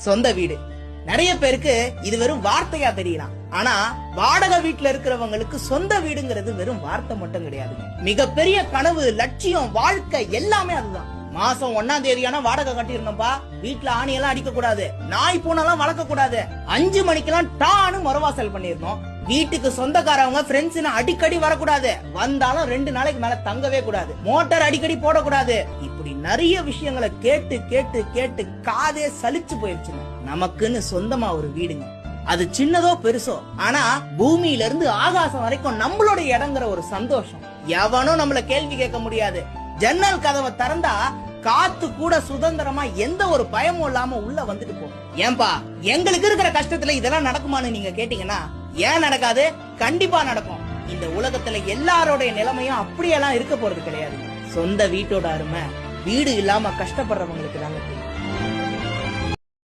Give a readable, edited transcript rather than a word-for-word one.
சொந்த வீடு. நிறைய பேருக்கு இது வெறும் வார்த்தையா தெரியலாம். ஆனா வாடகை வீட்டுல இருக்கிறவங்களுக்கு சொந்த வீடுங்கிறது வெறும் வார்த்தை மட்டும் கிடையாதுங்க. மிகப்பெரிய கனவு, லட்சியம், வாழ்க்கை எல்லாமே அதுதான். மாசம் 1ஆம் தேதியான வாடகை கட்டிருந்தோம்பா. வீட்டுல ஆணியெல்லாம் அடிக்க கூடாது, நாய் பூனெல்லாம் வளர்க்க கூடாது, 5 மணிக்கெல்லாம் டான்னு மறுவாசல் பண்ணிருந்தோம். வீட்டுக்கு சொந்தக்காரவங்க ஃப்ரெண்ட்ஸ் அடிக்கடி வரக்கூடாது, வந்தாலும் 2 நாளைக்கு மேல தங்கவே கூடாது, மோட்டார் அடிக்கடி போடக்கூடாது. இப்படி நிறைய விஷயங்களை கேட்டு கேட்டு கேட்டு காதே சலிச்சு போயிருச்சுங்க. நமக்குன்னு சொந்தமா ஒரு வீடுங்க. அது சின்னதோ பெருசோ, ஆனா பூமியில இருந்து ஆகாசம் வரைக்கும் நம்மளோட இடங்கிற ஒரு சந்தோஷம். எவனும் நம்மள கேள்வி கேட்க முடியாது. ஜன்னல் கதவை திறந்தா காத்து கூட சுதந்திரமா எந்த ஒரு பயமும் இல்லாம உள்ள வந்துட்டு போகும். ஏன்பா எங்களுக்கு இருக்கிற கஷ்டத்துல இதெல்லாம் நடக்குமான்னு நீங்க கேட்டீங்கன்னா, ஏன் நடக்காது? கண்டிப்பா நடக்கும். இந்த உலகத்துல எல்லாரோட நிலைமையும் அப்படியெல்லாம் இருக்க போறது கிடையாது. சொந்த வீட்டோட அருமை வீடு இல்லாம கஷ்டப்படுறவங்களுக்கு தாங்க தெரியும்.